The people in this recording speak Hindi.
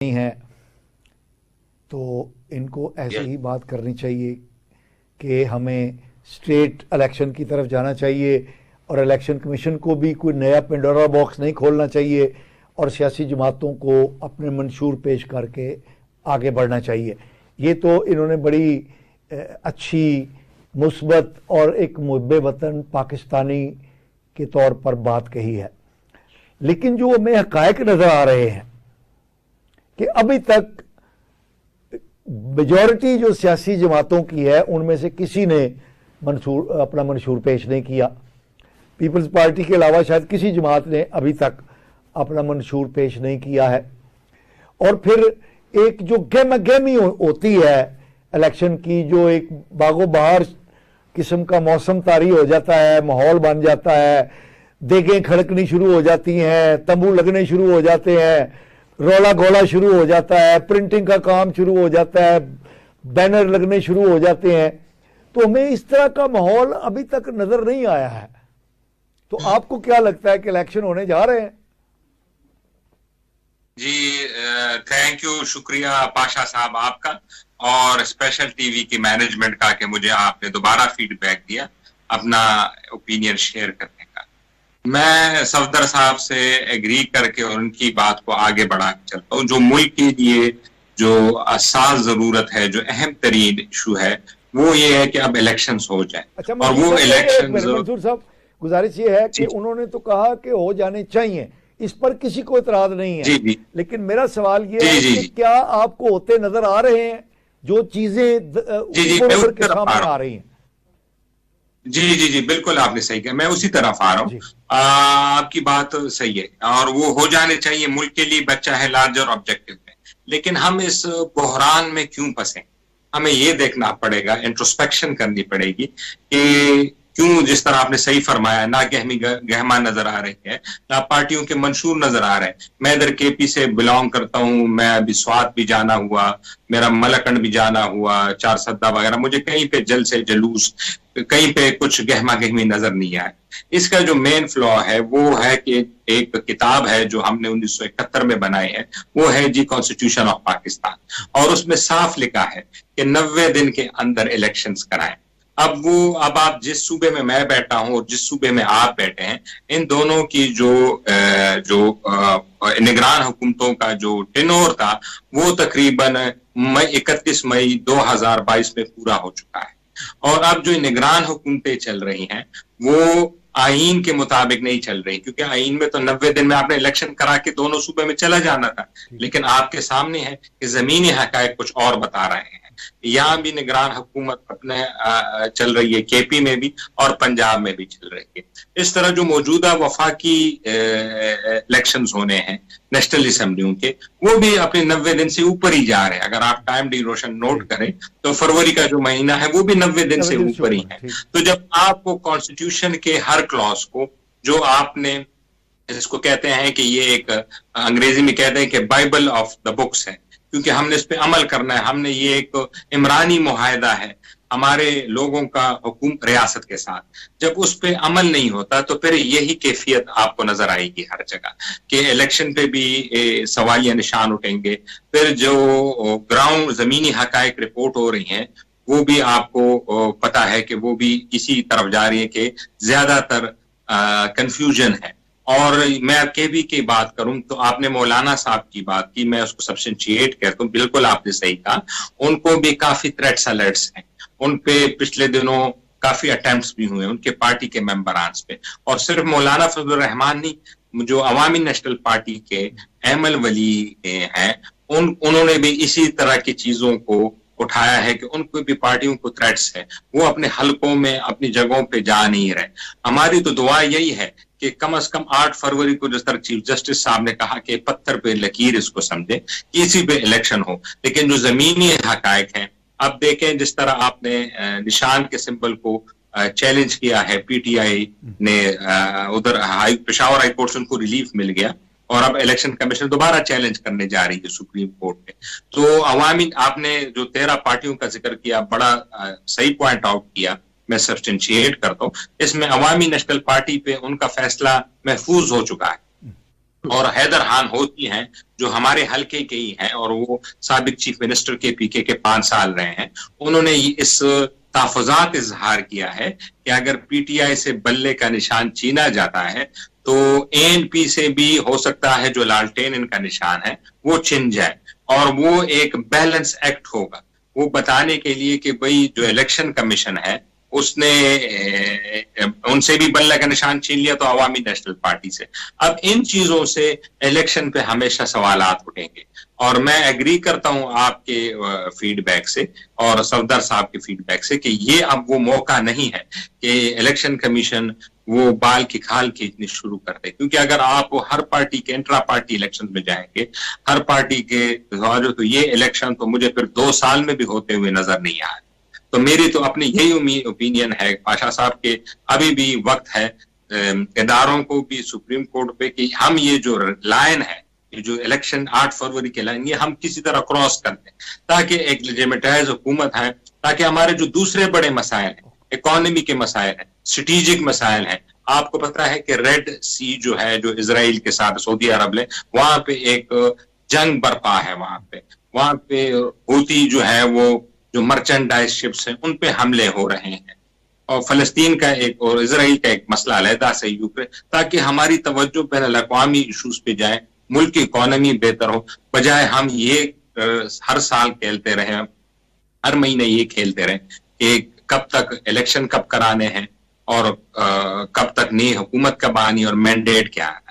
नहीं है तो इनको ऐसे ही बात करनी चाहिए कि हमें स्टेट इलेक्शन की तरफ जाना चाहिए और इलेक्शन कमीशन को भी कोई नया पेंडोरा बॉक्स नहीं खोलना चाहिए और सियासी जमातों को अपने मंशूर पेश करके आगे बढ़ना चाहिए। ये तो इन्होंने बड़ी अच्छी मुस्बत और एक मुहब्बे वतन पाकिस्तानी के तौर पर बात कही है, लेकिन जो हमें हकायक नज़र आ रहे हैं कि अभी तक मेजॉरिटी जो सियासी जमातों की है उनमें से किसी ने अपना मंशूर पेश नहीं किया। पीपल्स पार्टी के अलावा शायद किसी जमात ने अभी तक अपना मंशूर पेश नहीं किया है। और फिर एक जो गहमी होती है इलेक्शन की, जो एक बागो बहार किस्म का मौसम तारी हो जाता है, माहौल बन जाता है, देगें खड़कनी शुरू हो जाती हैं, तंबू लगने शुरू हो जाते हैं, रोला गोला शुरू हो जाता है, प्रिंटिंग का काम शुरू हो जाता है, बैनर लगने शुरू हो जाते हैं। तो हमें इस तरह का माहौल अभी तक नजर नहीं आया है। तो आपको क्या लगता है कि इलेक्शन होने जा रहे हैं? जी थैंक यू, शुक्रिया पाशा साहब आपका और स्पेशल टीवी की मैनेजमेंट का कि मुझे आपने दोबारा फीडबैक दिया अपना ओपिनियन शेयर करने का। मैं सफदर साहब से एग्री करके और उनकी बात को आगे बढ़ा चलता हूँ। जो मुल्क के लिए जो असास जरूरत है, जो अहम तरीन इशू है, वो ये है कि अब इलेक्शंस हो जाए। अच्छा, और वो इलेक्शन मंसूर साहब, गुजारिश ये है कि उन्होंने तो कहा कि हो जाने चाहिए, इस पर किसी को इतराज नहीं है। जी, लेकिन मेरा सवाल ये है कि क्या आपको होते नजर आ रहे हैं जो चीजें के सामने आ रही हैं? जी बिल्कुल आपने सही कहा, मैं उसी तरफ आ रहा हूँ। आपकी बात सही है और वो हो जाने चाहिए, मुल्क के लिए बच्चा है लार्जर ऑब्जेक्टिव में। लेकिन हम इस बहरान में क्यों फंसे, हमें ये देखना पड़ेगा, इंट्रोस्पेक्शन करनी पड़ेगी कि क्यों, जिस तरह आपने सही फरमाया, ना गहमा नजर आ रही है, ना पार्टियों के मंशूर नजर आ रहे हैं। मैं इधर केपी से बिलोंग करता हूं, मैं अभी स्वात भी जाना हुआ, मेरा मलकंड भी जाना हुआ, चार सद्दा वगैरह, मुझे कहीं पे जल से जलूस, कहीं पे कुछ गहमा गहमी नजर नहीं आए। इसका जो मेन फ्लॉ है वो है कि एक किताब है जो हमने 1971 में बनाई है, वो है जी कॉन्स्टिट्यूशन ऑफ पाकिस्तान, और उसमें साफ लिखा है कि 90 दिन के अंदर इलेक्शंस कराएं। अब आप जिस सूबे में मैं बैठा हूं और जिस सूबे में आप बैठे हैं, इन दोनों की जो निगरान हुकूमतों का जो टेनोर था वो तकरीबन 31 मई 2022 में पूरा हो चुका है। और अब जो निगरान हुकूमतें चल रही हैं वो आईन के मुताबिक नहीं चल रही, क्योंकि आईन में तो 90 दिन में आपने इलेक्शन करा के दोनों सूबे में चला जाना था। लेकिन आपके सामने है कि जमीनी हकायक कुछ और बता रहे हैं। यहाँ भी निगरान हुकूमत अपने चल रही है, केपी में भी और पंजाब में भी चल रही है। इस तरह जो मौजूदा वफाकी इलेक्शंस होने हैं नेशनल असेंबलियों के, वो भी अपने 90 दिन से ऊपर ही जा रहे हैं। अगर आप टाइम ड्यूरेशन नोट करें तो फरवरी का जो महीना है वो भी 90 दिन से ऊपर ही है। तो जब आपको कॉन्स्टिट्यूशन के हर क्लॉज को, जो आपने इसको कहते हैं कि ये एक अंग्रेजी में कहते हैं कि बाइबल ऑफ द बुक्स है, क्योंकि हमने इस पे अमल करना है, हमने ये एक इमरानी मुआहदा है हमारे लोगों का हुकूमत रियासत के साथ, जब उस पे अमल नहीं होता तो फिर यही कैफियत आपको नजर आएगी हर जगह कि इलेक्शन पे भी सवालिया निशान उठेंगे। फिर जो ग्राउंड जमीनी हकायक रिपोर्ट हो रही हैं वो भी आपको पता है कि वो भी इसी तरफ जा रही है कि ज्यादातर कंफ्यूजन है। और मैं केबी की बात करूं तो आपने मौलाना साहब की बात की, मैं उसको सब्सटेंशिएट करता हूं, बिल्कुल आपने सही कहा। उनको भी काफी थ्रेट्स अलर्ट्स हैं, उन पे पिछले दिनों काफी अटेम्प्ट्स भी हुए उनके पार्टी के मेंबरान्स पे। और सिर्फ मौलाना फजलुर रहमान नहीं, जो अवामी नेशनल पार्टी के अहमल वली हैं, उन्होंने भी इसी तरह की चीजों को उठाया है कि उनको भी पार्टियों को थ्रेट्स है, वो अपने हलकों में अपनी जगहों पे जा नहीं रहे। हमारी तो दुआ यही है कि कम से कम 8 फरवरी को जिस तरह चीफ जस्टिस साहब ने कहा कि पत्थर पे लकीर इसको समझे कि इसी पे इलेक्शन हो। लेकिन जो जमीनी हकायक हैं, अब देखें जिस तरह आपने निशान के सिंबल को चैलेंज किया है, पीटीआई ने उधर पेशावर हाई कोर्ट से उनको रिलीफ मिल गया और अब इलेक्शन कमीशन दोबारा चैलेंज करने जा रही है सुप्रीम कोर्ट में। तो अवामी, आपने जो 13 पार्टियों का जिक्र किया, बड़ा सही पॉइंट आउट किया, मैं सब्सटेंशिएट करता हूं। इसमें अवामी नेशनल पार्टी पे उनका फैसला महफूज हो चुका है। और हैदर खान होती हैं जो हमारे हल्के के ही हैं और वो साबिक चीफ मिनिस्टर के पीके के 5 साल रहे हैं। उन्होंने इस तहफ़्फ़ुज़ात इजहार किया है कि अगर पीटीआई से बल्ले का निशान छीना जाता है तो एएनपी से भी हो सकता है जो लालटेन इनका निशान है वो छिन जाए, और वो एक बैलेंस एक्ट होगा, वो बताने के लिए कि भाई जो इलेक्शन कमीशन है उसने उनसे भी बल्ले का निशान छीन लिया तो अवामी नेशनल पार्टी से। अब इन चीजों से इलेक्शन पे हमेशा सवालात उठेंगे, और मैं एग्री करता हूं आपके फीडबैक से और सफदर साहब के फीडबैक से कि ये अब वो मौका नहीं है कि इलेक्शन कमीशन वो बाल की खाल खींचनी शुरू कर दे, क्योंकि अगर आप हर पार्टी के इंट्रा पार्टी इलेक्शन में जाएंगे, हर पार्टी के तो ये इलेक्शन तो मुझे फिर 2 साल में भी होते हुए नजर नहीं आए। तो मेरी तो अपनी यही ओपिनियन है पाशा साहब के, अभी भी वक्त है इदारों को भी सुप्रीम कोर्ट पे कि हम ये जो लाइन है, ये जो इलेक्शन 8 फरवरी के लाइन, ये हम किसी तरह क्रॉस कर दें ताकि एक लेजिटिमाइज हुकूमत है, ताकि हमारे जो दूसरे बड़े मसाइल हैं, इकोनॉमी के मसाइल हैं, स्ट्रेटेजिक मसाइल हैं। आपको पता है कि रेड सी जो है, जो इजराइल के साथ सऊदी अरब ने, वहां पे एक जंग बर्पा है, वहां पे हूती जो है वो जो मर्चेंडाइज शिप्स हैं उन पे हमले हो रहे हैं, और फलस्तीन का एक और इजराइल का एक मसला अलहदा से यूक्रेन, ताकि हमारी तवज्जो बैन अल-अक़वामी इशूज पे जाए, मुल्क की इकोनॉमी बेहतर हो, बजाय हम ये हर साल खेलते रहे, हर महीने ये खेलते रहे कि कब तक इलेक्शन कब कराने हैं और कब तक नई हुकूमत कब आनी और मैंडेट क्या है।